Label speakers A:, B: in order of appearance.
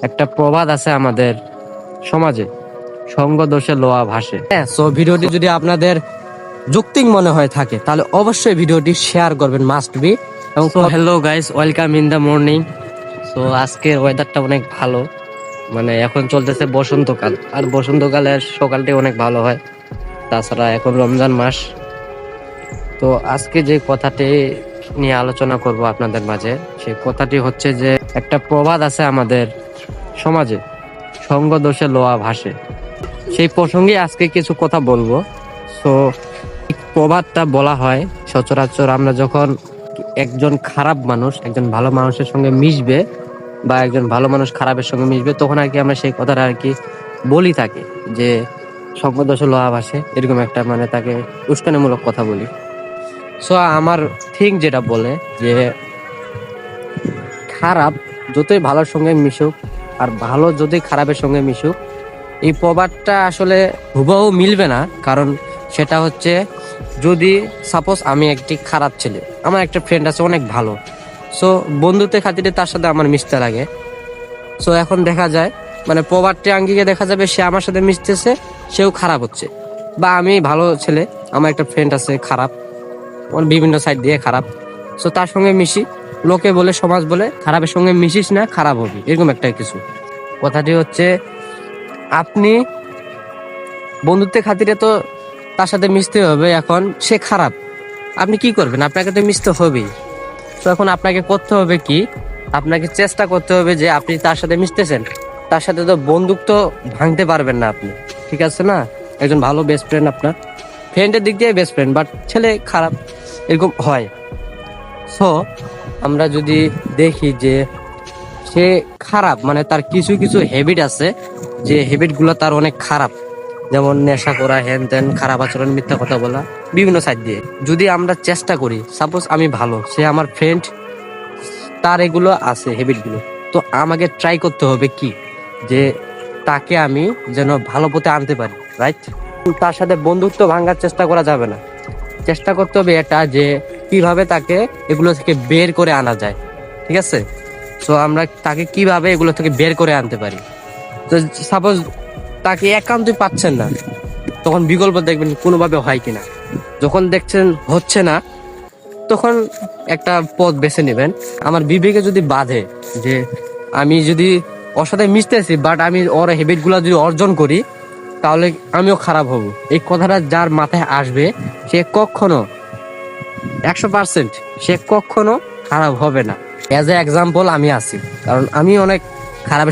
A: একটা প্রবাদ আছে আমাদের সমাজে, সঙ্গ দোষে লোহা ভাসে। সো ভিডিওটি যদি আপনাদের যৌক্তিক মনে হয় থাকে তাহলে অবশ্যই ভিডিওটি শেয়ার করবেন, মাস্ট বি। এবং hello guys, welcome in the morning. So আজকের ওয়েদারটা অনেক ভালো, মানে এখন চলতেছে বসন্তকাল, আর বসন্তকালের সকালটি অনেক ভালো হয়। তাছাড়া এখন রমজান মাস। তো আজকে যে কথাটি নিয়ে আলোচনা করব আপনাদের মাঝে, সেই কথাটি হচ্ছে যে একটা প্রবাদ আছে আমাদের সমাজে, সঙ্গ দোষে লোহা ভাসে। সেই প্রসঙ্গে আজকে কিছু কথা বলবো। তো প্রবাদটা বলা হয় সচরাচর আমরা যখন একজন খারাপ মানুষ একজন ভালো মানুষের সঙ্গে মিশবে, বা একজন ভালো মানুষ খারাপের সঙ্গে মিশবে, তখন আর কি আমরা সেই কথাটা আর কি বলি থাকি যে সঙ্গ দোষে লোহা ভাসে, এরকম একটা মানে তাকে উস্কানিমূলক কথা বলি। সো আমার থিঙ্ক যেটা বলে যে খারাপ যতই ভালোর সঙ্গে মিশুক আর ভালো যদি খারাপের সঙ্গে মিশুক, এই প্রবাদটা আসলে হুবহু মিলবে না। কারণ সেটা হচ্ছে, যদি সাপোজ আমি একটি খারাপ ছেলে, আমার একটা ফ্রেন্ড আছে অনেক ভালো, সো বন্ধুত্বের খাতিরে তার সাথে আমার মিশতে লাগে। সো এখন দেখা যায় মানে প্রবাদটি আঙ্গিকে দেখা যাবে সে আমার সাথে মিশতেছে, সেও খারাপ হচ্ছে। বা আমি ভালো ছেলে, আমার একটা ফ্রেন্ড আছে খারাপ, বিভিন্ন সাইড দিয়ে খারাপ, সো তার সঙ্গে মিশি, লোকে বলে, সমাজ বলে খারাপের সঙ্গে মিশিস না, খারাপ হবি, এরকম একটা কিছু। কথাটি হচ্ছে, আপনি বন্ধুত্বের খাতিরে তো তার সাথে মিশতে হবে। এখন সে খারাপ, আপনি কি করবেন? আপনাকে তো মিশতে হবেই। তো এখন আপনাকে করতে হবে কি, আপনাকে চেষ্টা করতে হবে যে আপনি তার সাথে মিশতেছেন, তার সাথে তো বন্ধুত্ব ভাঙতে পারবেন না আপনি, ঠিক আছে না? একজন ভালো বেস্ট ফ্রেন্ড, আপনার ফ্রেন্ডের দিক দিয়ে বেস্ট ফ্রেন্ড, বাট ছেলে খারাপ, এরকম হয়। সো আমরা যদি দেখি যে সে খারাপ, মানে তার কিছু কিছু হ্যাবিট আছে, যে হ্যাবিট গুলো তার অনেক খারাপ, যেমন নেশা করা, হ্যান ত্যান, খারাপ আচরণ, মিথ্যা কথা বলা, বিভিন্ন সাইড দিয়ে। যদি আমরা চেষ্টা করি, সাপোজ আমি ভালো, সে আমার ফ্রেন্ড, তার এগুলো আছে হ্যাবিট গুলো, তো আমাকে ট্রাই করতে হবে কি, যে তাকে আমি যেন ভালো পথে আনতে পারি, রাইট? তার সাথে বন্ধুত্ব ভাঙার চেষ্টা করা যাবে না। চেষ্টা করতে হবে এটা যে কিভাবে তাকে এগুলো থেকে বের করে আনা যায়, ঠিক আছে? সো আমরা তাকে কিভাবে এগুলো থেকে বের করে আনতে পারি। তো সাপোজ তাকে একান্তই পাচ্ছেন না, তখন বিকল্প দেখবেন কোনোভাবে হয় কিনা। যখন দেখছেন হচ্ছে না, তখন একটা পথ বেছে নেবেন। আমার বিবেকে যদি বাধে যে আমি যদি ওর সাথে মিশতেছি, বাট আমি ওর হ্যাবিট গুলা যদি অর্জন করি, তাহলে আমিও খারাপ হব, এই কথাটা যার মাথায় আসবে, সে কখনো 100% সে কখনো খারাপ হবে না। অ্যাজ এ এক্সাম্পল আমি আছি, কারণ আমি অনেক খারাপ